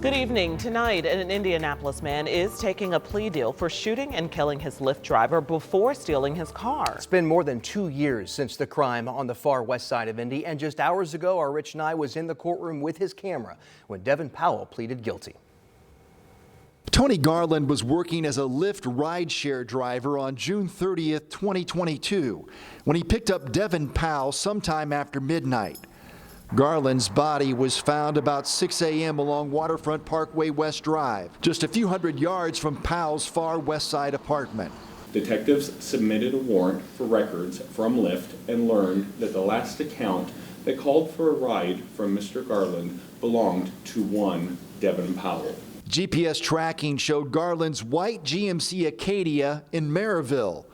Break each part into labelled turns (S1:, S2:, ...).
S1: Good evening. Tonight, an Indianapolis man is taking a plea deal for shooting and killing his Lyft driver before stealing his car.
S2: It's been more than 2 years since the crime on the far west side of Indy, and just hours ago, our Rich Nye was in the courtroom with his camera when Devin Powell pleaded guilty.
S3: Tony Garland was working as a Lyft rideshare driver on June 30th, 2022, when he picked up Devin Powell sometime after midnight. Garland's body was found about 6 a.m. along Waterfront Parkway West Drive, just a few hundred yards from Powell's far west side apartment.
S4: Detectives submitted a warrant for records from Lyft and learned that the last account that called for a ride from Mr. Garland belonged to one Devin Powell.
S3: GPS tracking showed Garland's white GMC Acadia in Maryville.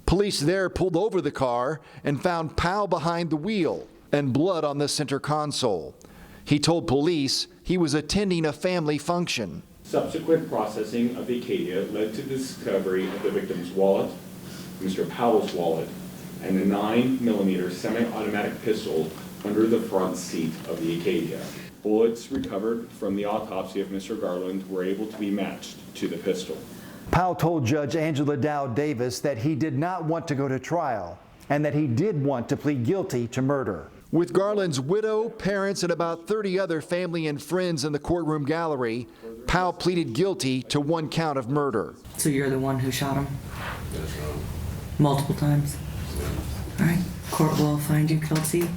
S3: Police there pulled over the car and found Powell behind the wheel and blood on the center console. He told police he was attending a family function.
S4: Subsequent processing of the Acadia led to the discovery of the victim's wallet, Mr. Powell's wallet, and a 9mm semi-automatic pistol under the front seat of the Acadia. Bullets recovered from the autopsy of Mr. Garland were able to be matched to the pistol.
S5: Powell told Judge Angela Dow Davis that he did not want to go to trial and that he did want to plead guilty to murder.
S3: With Garland's widow, parents, and about 30 other family and friends in the courtroom gallery, Powell pleaded guilty to one count of murder.
S6: So you're the one who shot him? Multiple times? All right. Court will find you guilty,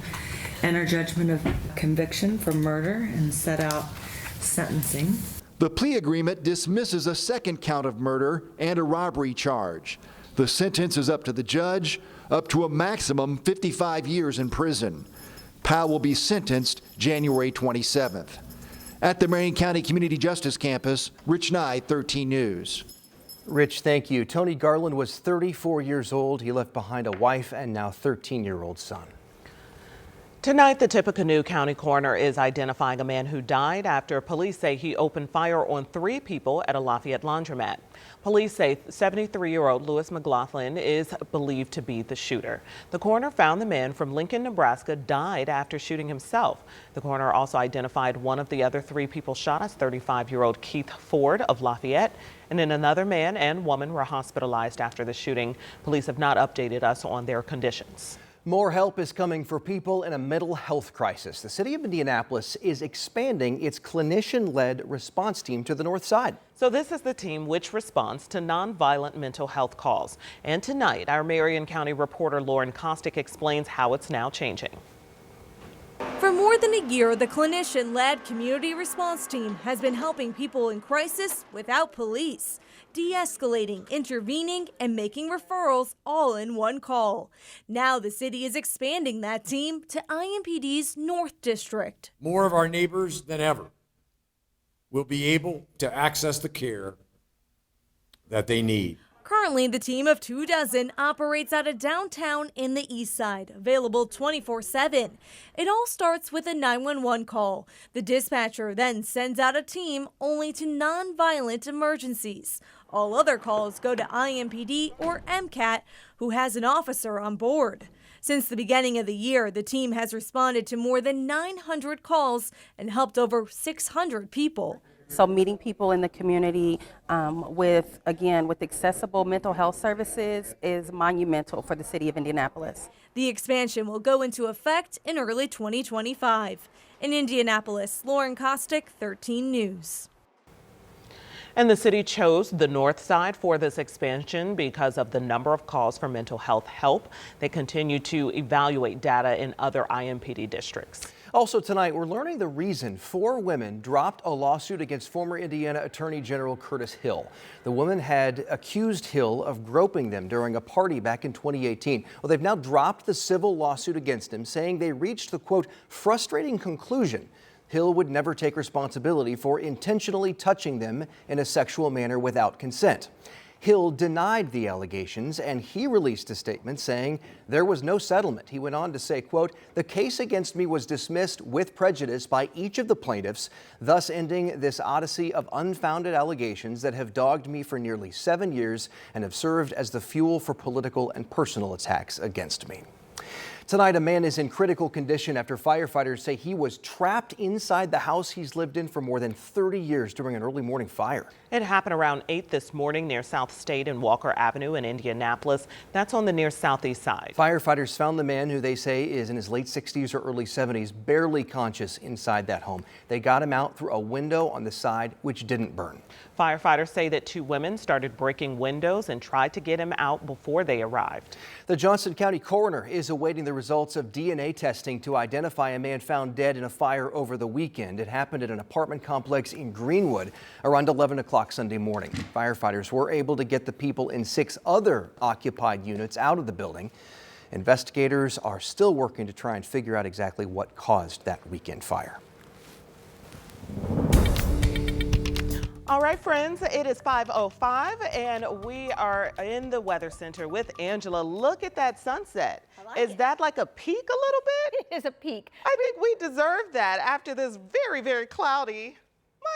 S6: enter judgment of conviction for murder, and set out sentencing.
S3: The plea agreement dismisses a second count of murder and a robbery charge. The sentence is up to the judge, up to a maximum 55 years in prison. Powell will be sentenced January 27th. At the Marion County Community Justice Campus, Rich Nye, 13 News.
S2: Rich, thank you. Tony Garland was 34 years old. He left behind a wife and now 13-year-old son.
S1: Tonight, the Tippecanoe County coroner is identifying a man who died after police say he opened fire on 3 people at a Lafayette laundromat. Police say 73-year-old Lewis McLaughlin is believed to be the shooter. The coroner found the man from Lincoln, Nebraska, died after shooting himself. The coroner also identified one of the other 3 people shot as 35-year-old Keith Ford of Lafayette, and then another man and woman were hospitalized after the shooting. Police have not updated us on their conditions.
S2: More help is coming for people in a mental health crisis. The city of Indianapolis is expanding its clinician-led response team to the north side.
S1: So this is the team which responds to nonviolent mental health calls. And tonight, our Marion County reporter Lauren Kostick explains how it's now changing.
S7: For more than a year, the clinician-led community response team has been helping people in crisis without police, de-escalating, intervening, and making referrals all in one call. Now the city is expanding that team to IMPD's North District.
S8: More of our neighbors than ever will be able to access the care that they need.
S7: Currently, the team of 24 operates out of downtown in the east side, available 24/7. It all starts with a 911 call. The dispatcher then sends out a team only to nonviolent emergencies. All other calls go to IMPD or MCAT, who has an officer on board. Since the beginning of the year, the team has responded to more than 900 calls and helped over 600 people.
S9: So meeting people in the community with accessible mental health services is monumental for the city of Indianapolis.
S7: The expansion will go into effect in early 2025. In Indianapolis, Lauren Kostick, 13 News.
S1: And the city chose the north side for this expansion because of the number of calls for mental health help. They continue to evaluate data in other IMPD districts.
S2: Also tonight, we're learning the reason 4 women dropped a lawsuit against former Indiana Attorney General Curtis Hill. The woman had accused Hill of groping them during a party back in 2018. Well, they've now dropped the civil lawsuit against him, saying they reached the, quote, frustrating conclusion Hill would never take responsibility for intentionally touching them in a sexual manner without consent. Hill denied the allegations, and he released a statement saying there was no settlement. He went on to say, quote, the case against me was dismissed with prejudice by each of the plaintiffs, thus ending this odyssey of unfounded allegations that have dogged me for nearly 7 years and have served as the fuel for political and personal attacks against me. Tonight, a man is in critical condition after firefighters say he was trapped inside the house he's lived in for more than 30 years during an early morning fire.
S1: It happened around 8 this morning near South State and Walker Avenue in Indianapolis. That's on the near southeast side.
S2: Firefighters found the man, who they say is in his late 60s or early 70s, barely conscious inside that home. They got him out through a window on the side, which didn't burn.
S1: Firefighters say that 2 women started breaking windows and tried to get him out before they arrived.
S2: The Johnson County coroner is awaiting the results of DNA testing to identify a man found dead in a fire over the weekend. It happened at an apartment complex in Greenwood around 11 o'clock Sunday morning. Firefighters were able to get the people in 6 other occupied units out of the building. Investigators are still working to try and figure out exactly what caused that weekend fire.
S1: All right, friends, it is 5:05 and we are in the Weather Center with Angela. Look at that sunset. Is that like a peak a little bit?
S10: It is a peak.
S1: I think we deserve that after this very, very cloudy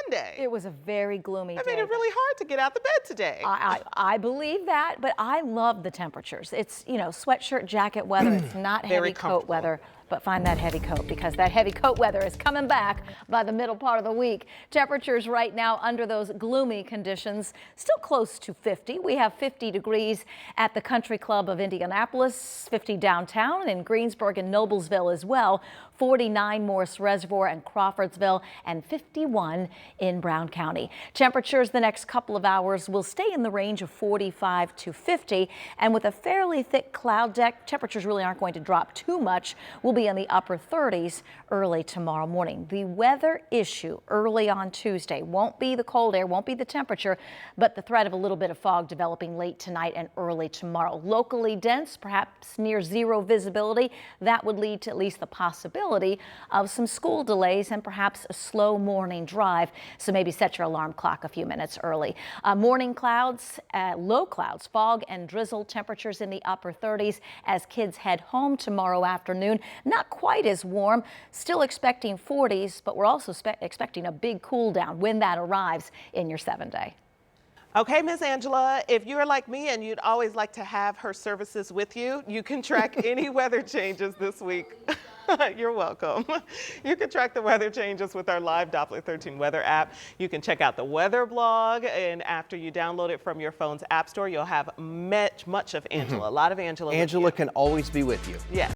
S1: Monday.
S10: It was a very gloomy day.
S1: I made it really hard to get out the bed today.
S10: I believe that, but I love the temperatures. It's, sweatshirt, jacket weather. It's not heavy coat weather. But find that heavy coat, because that heavy coat weather is coming back by the middle part of the week. Temperatures right now under those gloomy conditions, still close to 50. We have 50 degrees at the Country Club of Indianapolis, 50 downtown, in Greensburg and Noblesville as well, 49 Morris Reservoir and Crawfordsville, and 51 in Brown County. Temperatures the next couple of hours will stay in the range of 45 to 50, and with a fairly thick cloud deck, temperatures really aren't going to drop too much. We'll be in the upper 30s early tomorrow morning. The weather issue early on Tuesday won't be the cold air, won't be the temperature, but the threat of a little bit of fog developing late tonight and early tomorrow. Locally dense, perhaps near zero visibility. That would lead to at least the possibility of some school delays and perhaps a slow morning drive. So maybe set your alarm clock a few minutes early. Morning clouds, low clouds, fog and drizzle, temperatures in the upper 30s as kids head home tomorrow afternoon. Not quite as warm, still expecting 40s, but we're also expecting a big cool down when that arrives in your 7-day.
S1: Okay, Miss Angela, if you're like me and you'd always like to have her services with you, you can track any weather changes this week. You're welcome. You can track the weather changes with our live Doppler 13 weather app. You can check out the weather blog, and after you download it from your phone's app store, you'll have much of Angela, a lot of Angela.
S2: Angela can always be with you.
S1: Yes.